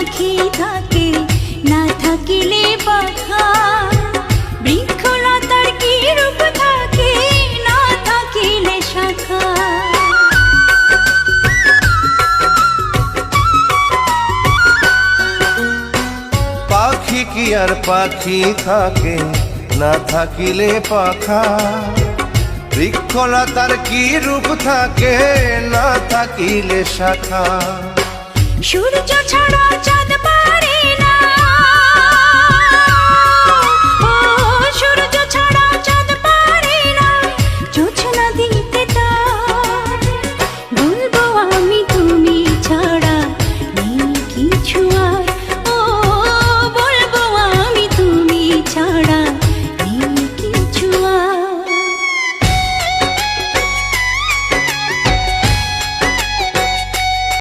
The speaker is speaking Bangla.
পাখি থাকে না থাকিলে পাখা, বৃক্ষলতার কি রূপ থাকে না থাকিলে শাখা। পাখি কি আর পাখি থাকে না থাকিলে পাখা, বৃক্ষলতার কি রূপ থাকে না থাকিলে শাখা। সূর্য ছাড়া চাঁদ